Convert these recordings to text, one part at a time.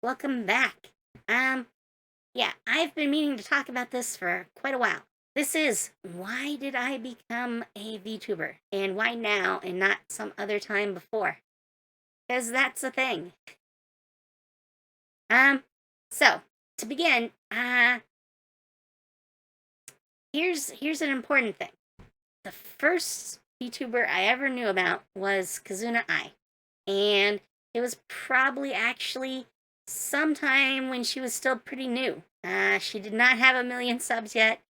welcome back. Um, yeah, I've been meaning to talk about this for quite a while. This is why did I become a VTuber and why now and not some other time before? Because that's the thing. Um, so to begin, here's an important thing. The first VTuber I ever knew about was Kazuna Ai, and it was probably actually sometime when she was still pretty new. She did not have a million subs yet.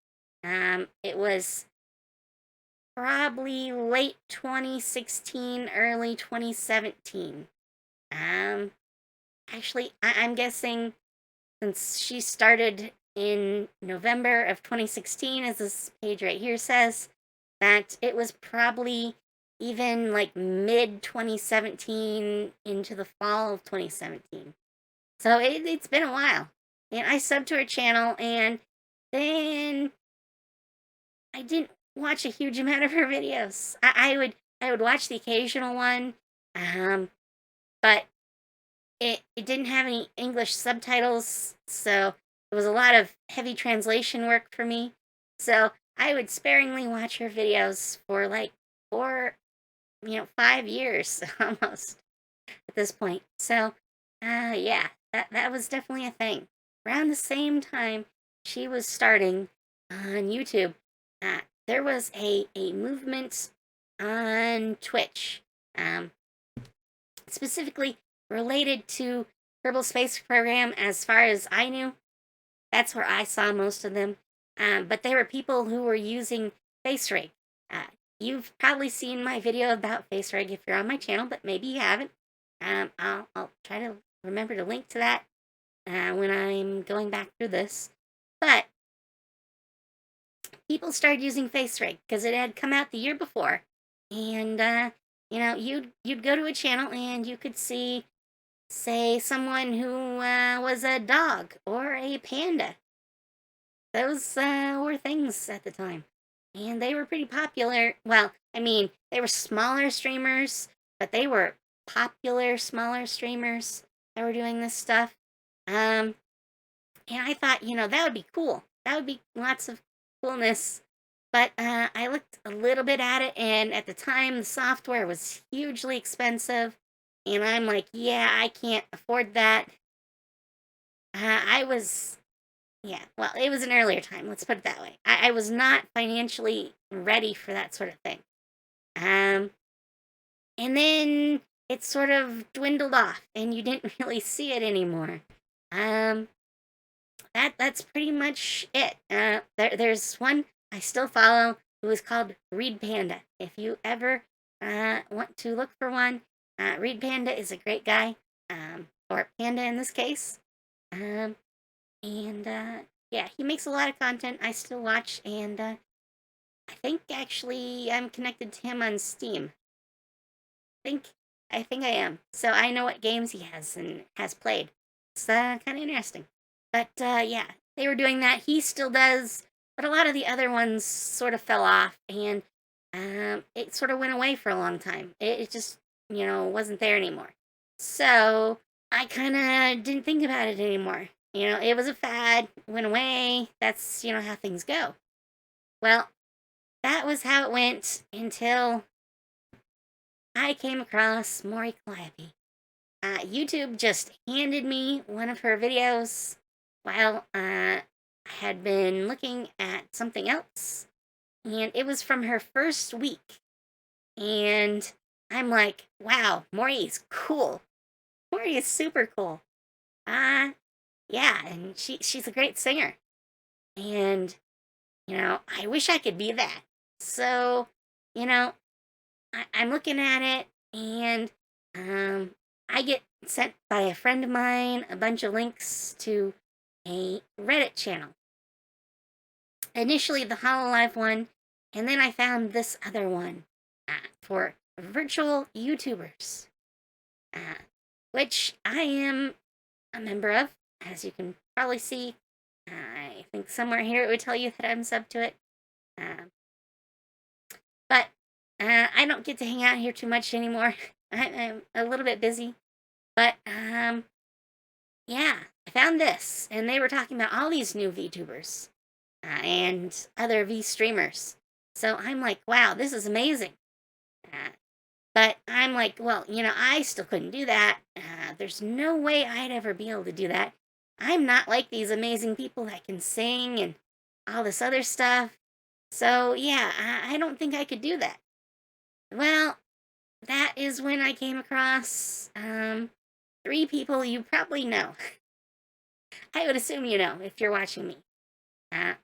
It was probably late 2016, early 2017. Um, actually, I'm guessing since she started in November of 2016, as this page right here says, that it was probably even like mid 2017 into the fall of 2017. So it's been a while. And I subbed to her channel, and then I didn't watch a huge amount of her videos. I would watch the occasional one, um, but it didn't have any English subtitles, so it was a lot of heavy translation work for me. So I would sparingly watch her videos for like 5 years almost at this point. So, yeah, that was definitely a thing. Around the same time she was starting on YouTube, there was a movement on Twitch, um, specifically related to Kerbal Space Program. As far as I knew, that's where I saw most of them. But there were people who were using FaceRig. Uh, you've probably seen my video about FaceRig if you're on my channel, but maybe you haven't. I'll try to remember to link to that when I'm going back through this. But people started using FaceRig because it had come out the year before, and you'd go to a channel and you could see, say, someone who was a dog or a panda. Those were things at the time. And they were pretty popular. Well, I mean, they were smaller streamers, but they were popular smaller streamers that were doing this stuff. Um, and I thought, that would be cool. That would be lots of coolness. But I looked a little bit at it, and at the time, the software was hugely expensive. And I'm like, yeah, I can't afford that. I was Yeah, well, it was an earlier time, let's put it that way. I was not financially ready for that sort of thing. Um, and then it sort of dwindled off, and you didn't really see it anymore. Um, that's pretty much it. There's one I still follow who is called Reed Panda. If you ever want to look for one, Reed Panda is a great guy, or Panda in this case. Um, and yeah, he makes a lot of content I still watch, and I think actually I'm connected to him on Steam. think I think I am. So I know what games he has and has played. It's kind of interesting. But yeah, they were doing that. He still does, but a lot of the other ones sort of fell off, and it sort of went away for a long time. It just wasn't there anymore. So I kind of didn't think about it anymore. It was a fad, went away. That's how things go. Well, that was how it went until I came across Maury Calliope. YouTube just handed me one of her videos while I had been looking at something else, and it was from her first week. And I'm like, wow, Maury is cool. Maury is super cool. Uh, yeah, and she's a great singer. And, I wish I could be that. So, you know, I'm looking at it, and I get sent by a friend of mine a bunch of links to a Reddit channel. Initially, the Hololive one, and then I found this other one for virtual YouTubers, uh, which I am a member of, as you can probably see. I think somewhere here it would tell you that I'm sub to it. Uh, but I don't get to hang out here too much anymore. I'm a little bit busy. But yeah, I found this, and they were talking about all these new VTubers and other V streamers. So I'm like, wow, this is amazing. Uh, but I'm like, well, I still couldn't do that. There's no way I'd ever be able to do that. I'm not like these amazing people that can sing and all this other stuff. So yeah, I don't think I could do that. Well, that is when I came across three people you probably know. I would assume you know if you're watching me. Uh,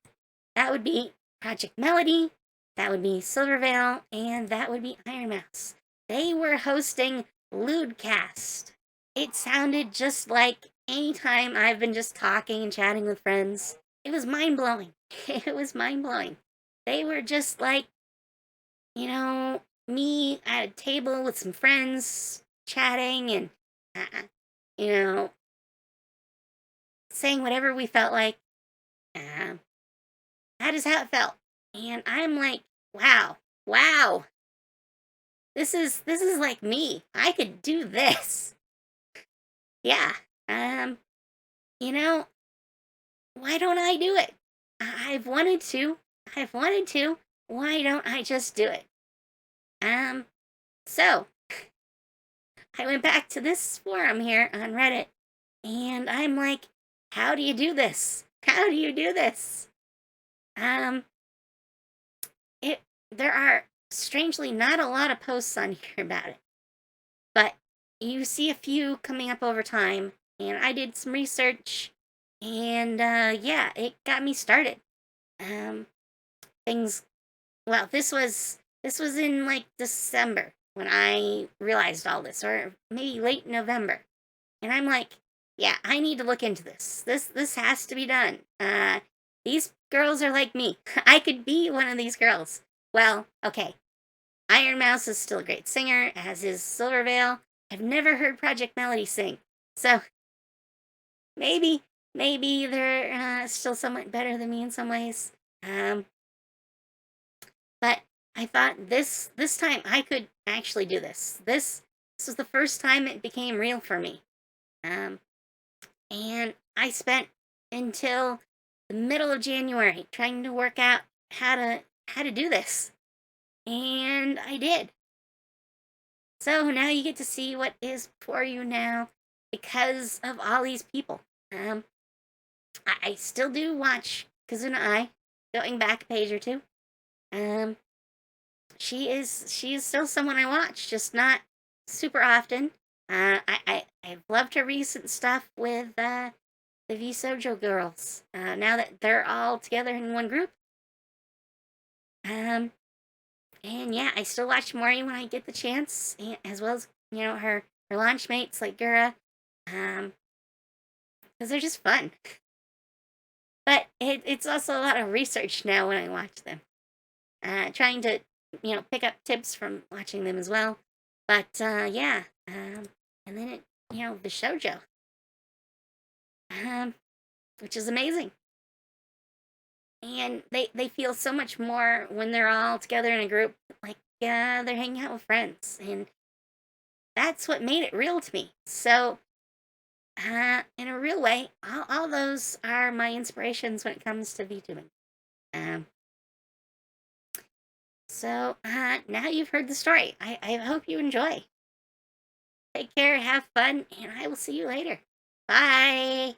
that would be Project Melody, that would be Silvervale, and that would be Iron Mouse. They were hosting Lewdcast. It sounded just like any time I've been just talking and chatting with friends. It was mind blowing. It was mind blowing. They were just like, you know, me at a table with some friends chatting and, you know, saying whatever we felt like. Uh, that is how it felt. And I'm like, wow, wow, this is like me. I could do this. Yeah. Um, you know, why don't I do it? I've wanted to. I've wanted to. Why don't I just do it? Um, so I went back to this forum here on Reddit and I'm like, how do you do this? How do you do this? Um, it there are strangely not a lot of posts on here about it, but you see a few coming up over time, and I did some research, and yeah, it got me started. Um, things. Well, this was in like December when I realized all this, or maybe late November, and I'm like, yeah, I need to look into this. This has to be done. These girls are like me. I could be one of these girls. Well, okay. Iron Mouse is still a great singer, as is Silvervale. I've never heard Project Melody sing, so maybe they're still somewhat better than me in some ways. Um, but I thought this time I could actually do this. This was the first time it became real for me. Um, and I spent until the middle of January trying to work out how to do this, and I did. So now you get to see what is for you now because of all these people. Um, I still do watch Kazuna Ai, going back a page or two. Um, she is still someone I watch, just not super often. I've loved her recent stuff with the V Sojo girls. Now that they're all together in one group. Um, and yeah, I still watch Mori when I get the chance, as well as her launch mates like Gura, because they're just fun. But it's also a lot of research now when I watch them, trying to pick up tips from watching them as well. But yeah, and then the shojo, um, which is amazing, and they feel so much more when they're all together in a group, like they're hanging out with friends, and that's what made it real to me. So in a real way, all those are my inspirations when it comes to VTubing. Um, so now you've heard the story. I hope you enjoy. Take care, have fun, and I will see you later. Bye.